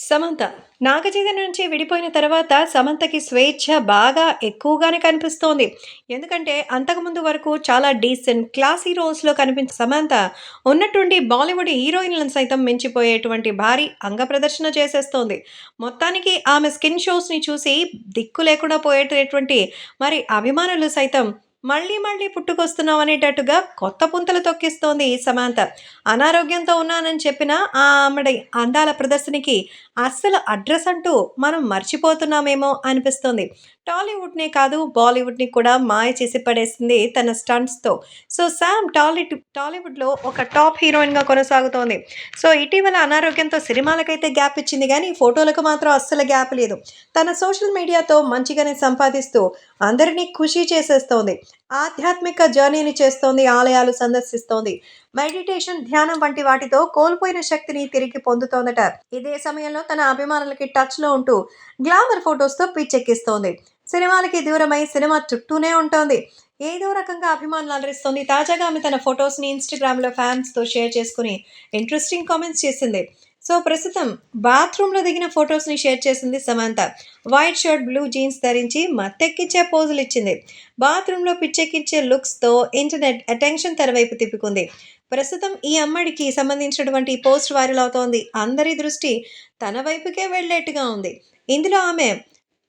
సమంత. నాగచైతన్య నుంచి విడిపోయిన తర్వాత సమంతకి స్వేచ్ఛ బాగా ఎక్కువగానే కనిపిస్తోంది. ఎందుకంటే అంతకుముందు వరకు చాలా డీసెంట్, క్లాసీ రోల్స్‌లో కనిపించిన సమంత ఉన్నట్టుండి బాలీవుడ్ హీరోయిన్‌లను సైతం మించిపోయేటువంటి భారీ అంగప్రదర్శన చేసేస్తోంది. మొత్తానికి ఆమె స్కిన్ షోస్‌ని చూసి దిక్కు లేకుండా పోయేటటువంటి మరి అభిమానులు సైతం మళ్ళీ మళ్ళీ పుట్టుకొస్తున్నాం అనేటట్టుగా కొత్త పుంతలు తొక్కిస్తోంది ఈ సమంత. అనారోగ్యంతో ఉన్నానని చెప్పిన ఆమెడి అందాల ప్రదర్శనకి అస్సలు అడ్రస్ అంటూ మనం మర్చిపోతున్నామేమో అనిపిస్తుంది. టాలీవుడ్‌నే కాదు, బాలీవుడ్‌ని కూడా మాయ చేసి పడేసింది తన స్టంట్స్‌తో. సో, సామ్ టాలీవుడ్‌లో ఒక టాప్ హీరోయిన్‌గా కొనసాగుతోంది. సో, ఇటీవల అనారోగ్యంతో సినిమాలకైతే గ్యాప్ ఇచ్చింది గానీ, ఫోటోలకు మాత్రం అస్సలు గ్యాప్ లేదు. తన సోషల్ మీడియాతో మంచిగానే సంపాదిస్తూ అందరినీ ఖుషి చేసేస్తోంది. ఆధ్యాత్మిక జర్నీని చేస్తోంది, ఆలయాలు సందర్శిస్తోంది. మెడిటేషన్, ధ్యానం వంటి వాటితో కోల్పోయిన శక్తిని తిరిగి పొందుతోందట. ఇదే సమయంలో తన అభిమానులకి టచ్‌లో ఉంటూ గ్లామర్ ఫోటోస్‌తో పిచ్చెక్కిస్తోంది. సినిమాలకి దూరమై సినిమా చుట్టూనే ఉంటోంది. ఏదో రకంగా అభిమానులు అలరిస్తోంది. తాజాగా ఆమె తన ఫోటోస్‌ని ఇన్‌స్టాగ్రామ్‌లో ఫ్యాన్స్‌తో షేర్ చేసుకొని ఇంట్రెస్టింగ్ కామెంట్స్ చేసింది. సో, ప్రస్తుతం బాత్రూమ్‌లో దిగిన ఫోటోస్‌ని షేర్ చేసింది Samantha. White shirt, blue jeans ధరించి మత్తెక్కించే పోజులిచ్చింది. బాత్రూమ్‌లో పిచ్చెక్కించే లుక్స్‌తో ఇంటర్నెట్ అటెన్షన్ తన వైపు తిప్పుకుంది. ప్రస్తుతం ఈ అమ్మడికి సంబంధించినటువంటి ఈ పోస్ట్ వైరల్ అవుతోంది. అందరి దృష్టి తన వైపుకే వెళ్ళేట్టుగా ఉంది. ఇందులో ఆమె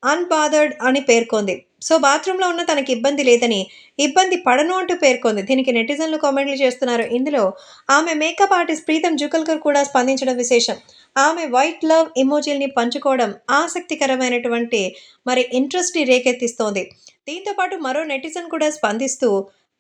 అన్‌బాదర్డ్ అని పేర్కొంది. సో, బాత్రూమ్‌లో ఉన్న తనకి ఇబ్బంది లేదని, ఇబ్బంది పడను అంటూ పేర్కొంది. దీనికి నెటిజన్లు కామెంట్లు చేస్తున్నారు. ఇందులో ఆమె మేకప్ ఆర్టిస్ట్ ప్రీతం జుగల్కర్ కూడా స్పందించడం విశేషం. ఆమె వైట్ లవ్ ఎమోజిల్ని పంచుకోవడం ఆసక్తికరమైనటువంటి మరి ఇంట్రెస్ట్‌ని రేకెత్తిస్తోంది. దీంతో పాటు మరో నెటిజన్ కూడా స్పందిస్తూ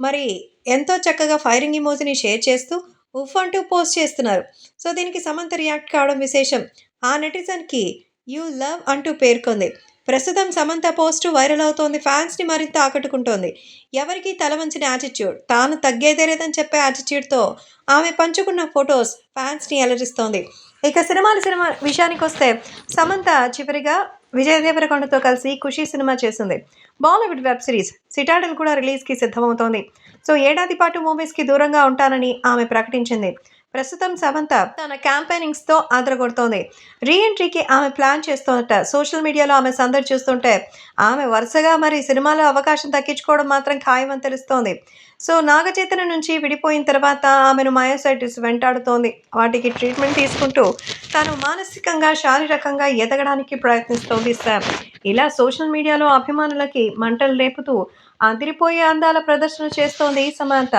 మరి ఎంతో చక్కగా ఫైరింగ్ ఎమోజిని షేర్ చేస్తూ ఉఫ్ అంటూ పోస్ట్ చేస్తున్నారు. సో, దీనికి సమంత రియాక్ట్ కావడం విశేషం. ఆ నెటిజన్‌కి యూ లవ్ అంటూ పేర్కొంది. ప్రస్తుతం సమంత పోస్టు వైరల్ అవుతోంది. ఫ్యాన్స్‌ని మరింత ఆకట్టుకుంటోంది. ఎవరికీ తల వంచని యాటిట్యూడ్, తాను తగ్గేదే లేదని చెప్పే యాటిట్యూడ్‌తో ఆమె పంచుకున్న ఫోటోస్ ఫ్యాన్స్‌ని అలరిస్తోంది. ఇక సినిమా విషయానికొస్తే సమంత చివరిగా విజయ్ దేవరకొండతో కలిసి 'ఖుషి' సినిమా చేసింది. బాలీవుడ్ వెబ్ సిరీస్ 'సిటాడెల్' కూడా రిలీజ్‌కి సిద్ధమవుతోంది. సో, ఏడాది పాటు మూవీస్‌కి దూరంగా ఉంటానని ఆమె ప్రకటించింది. ప్రస్తుతం సమంత తన క్యాంపెయినింగ్స్‌తో అదరగొడుతోంది. రీ ఎంట్రీకి ఆమె ప్లాన్ చేస్తోందట. సోషల్ మీడియాలో ఆమె సందడి చూస్తుంటే ఆమె వరుసగా మరి సినిమాలో అవకాశం దక్కించుకోవడం మాత్రం ఖాయమని తెలుస్తోంది. సో, నాగచైతన్య నుంచి విడిపోయిన తర్వాత ఆమెను మయోసైటిస్ వెంటాడుతోంది. వాటికి ట్రీట్మెంట్ తీసుకుంటూ తాను మానసికంగా, శారీరకంగా ఎదగడానికి ప్రయత్నిస్తోంది సామ్. ఇలా సోషల్ మీడియాలో అభిమానులకి మంటలు రేపుతూ అదిరిపోయే అందాల ప్రదర్శన చేస్తోంది సమంత.